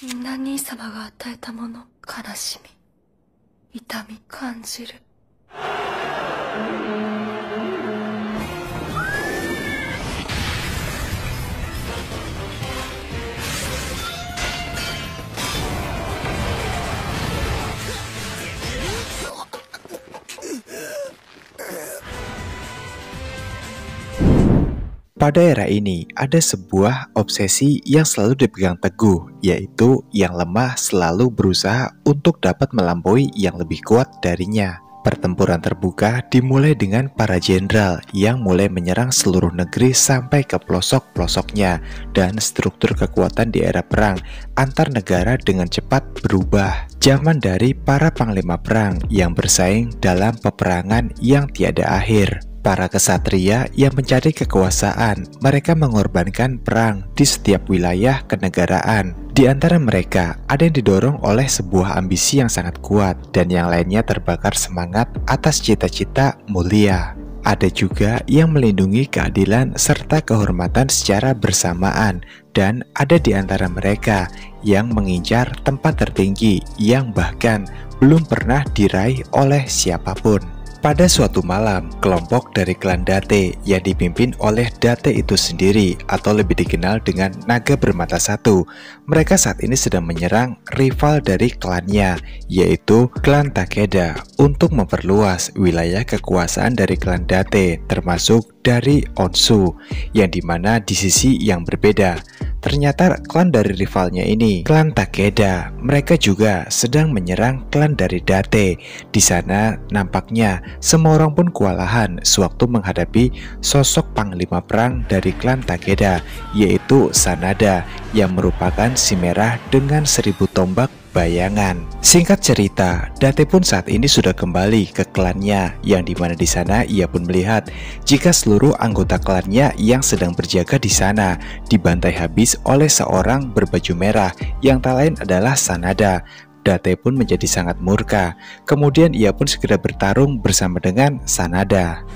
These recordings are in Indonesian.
みんな兄様が与えたもの、悲しみ、痛み感じる。Pada era ini, ada sebuah obsesi yang selalu dipegang teguh, yaitu yang lemah selalu berusaha untuk dapat melampaui yang lebih kuat darinya. Pertempuran terbuka dimulai dengan para jenderal yang mulai menyerang seluruh negeri sampai ke pelosok-pelosoknya, dan struktur kekuatan di era perang antar negara dengan cepat berubah. Zaman dari para panglima perang yang bersaing dalam peperangan yang tiada akhir. Para kesatria yang mencari kekuasaan, mereka mengorbankan perang di setiap wilayah kenegaraan. Di antara mereka, ada yang didorong oleh sebuah ambisi yang sangat kuat, dan yang lainnya terbakar semangat atas cita-cita mulia. Ada juga yang melindungi keadilan serta kehormatan secara bersamaan, dan ada di antara mereka yang mengincar tempat tertinggi yang bahkan belum pernah diraih oleh siapapun. Pada suatu malam, kelompok dari klan Date yang dipimpin oleh Date itu sendiri, atau lebih dikenal dengan Naga Bermata Satu, mereka saat ini sedang menyerang rival dari klannya, yaitu klan Takeda, untuk memperluas wilayah kekuasaan dari klan Date, termasuk dari Onsu, yang dimana di sisi yang berbeda. Ternyata klan dari rivalnya ini, klan Takeda, mereka juga sedang menyerang klan dari Date. Di sana nampaknya semua orang pun kewalahan sewaktu menghadapi sosok panglima perang dari klan Takeda, yaitu Sanada, yang merupakan si merah dengan 1000 tombak bayangan. Singkat cerita, Date pun saat ini sudah kembali ke klannya, yang dimana di sana ia pun melihat jika seluruh anggota klannya yang sedang berjaga di sana dibantai habis oleh seorang berbaju merah yang tak lain adalah Sanada. Date pun menjadi sangat murka. Kemudian ia pun segera bertarung bersama dengan Sanada.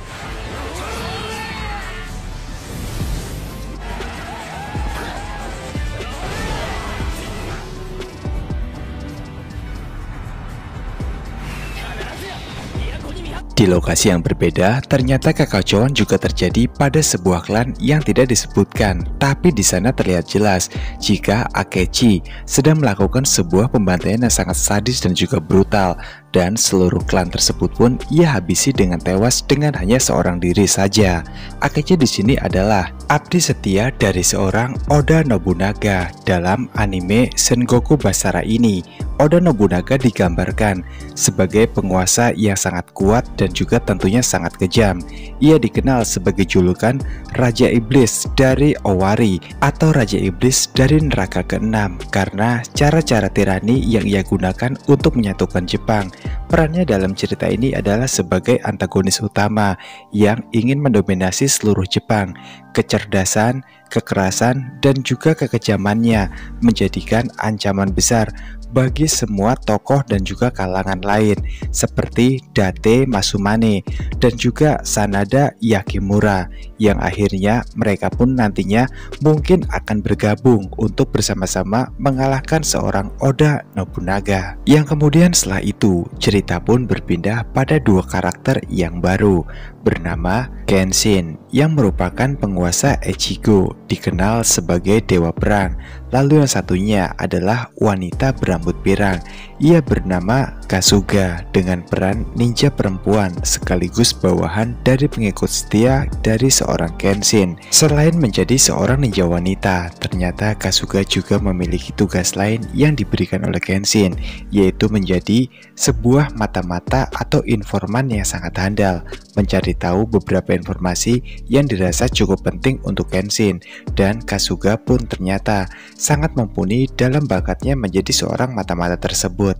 Di lokasi yang berbeda, ternyata kekacauan juga terjadi pada sebuah klan yang tidak disebutkan, tapi di sana terlihat jelas jika Akechi sedang melakukan sebuah pembantaian yang sangat sadis dan juga brutal, dan seluruh klan tersebut pun ia habisi dengan tewas dengan hanya seorang diri saja. Akechi di sini adalah abdi setia dari seorang Oda Nobunaga. Dalam anime Sengoku Basara ini, Oda Nobunaga digambarkan sebagai penguasa yang sangat kuat dan juga tentunya sangat kejam. Ia dikenal sebagai julukan Raja Iblis dari Owari atau Raja Iblis dari neraka ke-6 karena cara-cara tirani yang ia gunakan untuk menyatukan Jepang. Perannya dalam cerita ini adalah sebagai antagonis utama yang ingin mendominasi seluruh Jepang. Kecerdasan, kekerasan, dan juga kekejamannya menjadikan ancaman besar bagi semua tokoh dan juga kalangan lain seperti Date Masumane dan juga Sanada Yakimura, yang akhirnya mereka pun nantinya mungkin akan bergabung untuk bersama-sama mengalahkan seorang Oda Nobunaga. Yang kemudian setelah itu cerita pun berpindah pada dua karakter yang baru bernama Kenshin yang merupakan penguasa Echigo, dikenal sebagai dewa perang. Lalu yang satunya adalah wanita berambut pirang. Ia bernama Kasuga dengan peran ninja perempuan sekaligus bawahan dari pengikut setia dari seorang Kenshin. Selain menjadi seorang ninja wanita, ternyata Kasuga juga memiliki tugas lain yang diberikan oleh Kenshin, yaitu menjadi sebuah mata-mata atau informan yang sangat handal, mencari tahu beberapa informasi yang dirasa cukup penting untuk Kenshin, dan Kasuga pun ternyata sangat mumpuni dalam bakatnya menjadi seorang mata-mata tersebut.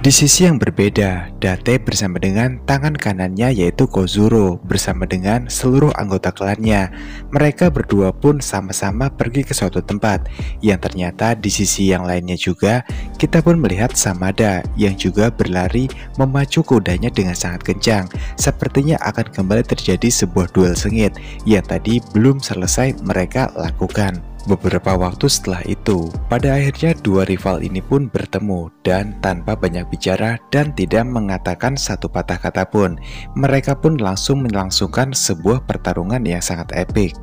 Di sisi yang berbeda, Date bersama dengan tangan kanannya yaitu Kozuro bersama dengan seluruh anggota klannya. Mereka berdua pun sama-sama pergi ke suatu tempat yang ternyata di sisi yang lainnya juga kita pun melihat Samada yang juga berlari memacu kudanya dengan sangat kencang. Sepertinya akan kembali terjadi sebuah duel sengit yang tadi belum selesai mereka lakukan. Beberapa waktu setelah itu, pada akhirnya dua rival ini pun bertemu dan tanpa banyak bicara dan tidak mengatakan satu patah kata pun, mereka pun langsung melangsungkan sebuah pertarungan yang sangat epik.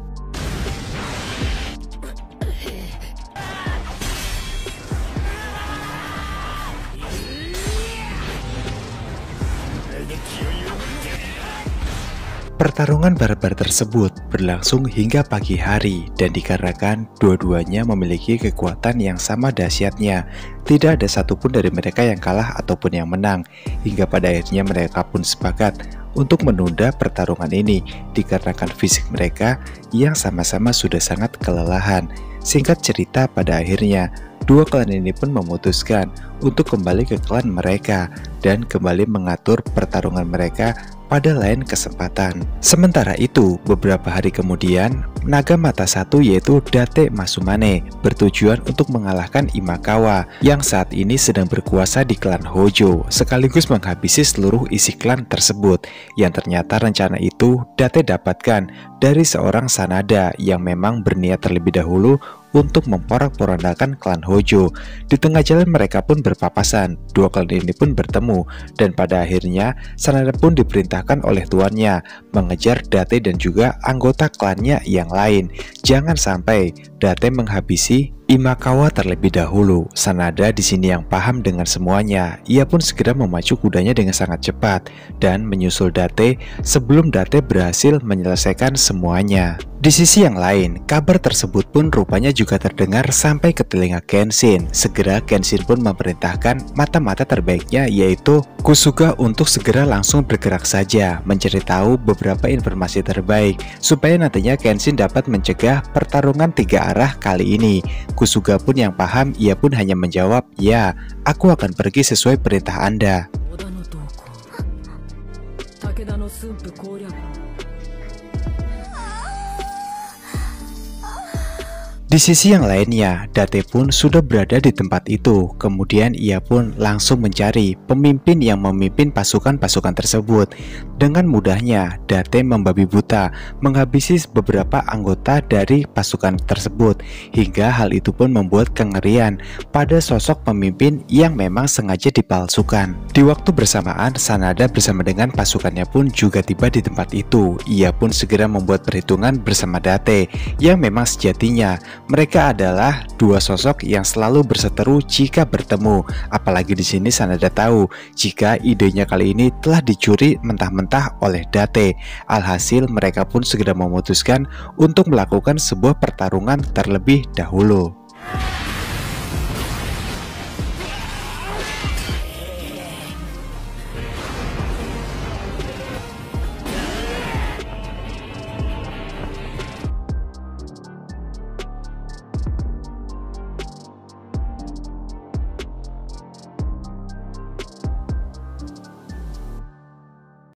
Pertarungan barbar tersebut berlangsung hingga pagi hari dan dikarenakan dua-duanya memiliki kekuatan yang sama dahsyatnya. Tidak ada satupun dari mereka yang kalah ataupun yang menang, hingga pada akhirnya mereka pun sepakat untuk menunda pertarungan ini dikarenakan fisik mereka yang sama-sama sudah sangat kelelahan. Singkat cerita, pada akhirnya dua klan ini pun memutuskan untuk kembali ke klan mereka dan kembali mengatur pertarungan mereka pada lain kesempatan. Sementara itu, beberapa hari kemudian, naga mata satu yaitu Date Masumane bertujuan untuk mengalahkan Imakawa yang saat ini sedang berkuasa di klan Hojo, sekaligus menghabisi seluruh isi klan tersebut. Yang ternyata rencana itu Date dapatkan dari seorang Sanada yang memang berniat terlebih dahulu untuk memporak-porandakan klan Hojo. Di tengah jalan mereka pun berpapasan, dua klan ini pun bertemu, dan pada akhirnya Sanada pun diperintahkan oleh tuannya mengejar Date dan juga anggota klannya yang lain. Jangan sampai Date menghabisi Imakawa terlebih dahulu. Sanada di sini yang paham dengan semuanya. Ia pun segera memacu kudanya dengan sangat cepat dan menyusul Date sebelum Date berhasil menyelesaikan semuanya. Di sisi yang lain, kabar tersebut pun rupanya juga terdengar sampai ke telinga Kenshin. Segera Kenshin pun memerintahkan mata-mata terbaiknya yaitu Kusuga untuk segera langsung bergerak saja mencari tahu beberapa informasi terbaik supaya nantinya Kenshin dapat mencegah pertarungan tiga arah kali ini. Kusuga pun yang paham, ia pun hanya menjawab, "Ya, aku akan pergi sesuai perintah Anda." Di sisi yang lainnya, Date pun sudah berada di tempat itu. Kemudian ia pun langsung mencari pemimpin yang memimpin pasukan-pasukan tersebut. Dengan mudahnya, Date membabi buta menghabisi beberapa anggota dari pasukan tersebut. Hingga hal itu pun membuat kengerian pada sosok pemimpin yang memang sengaja dipalsukan. Di waktu bersamaan, Sanada bersama dengan pasukannya pun juga tiba di tempat itu. Ia pun segera membuat perhitungan bersama Date yang memang sejatinya mereka adalah dua sosok yang selalu berseteru jika bertemu. Apalagi di sini Sanada tahu jika idenya kali ini telah dicuri mentah-mentah oleh Date. Alhasil mereka pun segera memutuskan untuk melakukan sebuah pertarungan terlebih dahulu.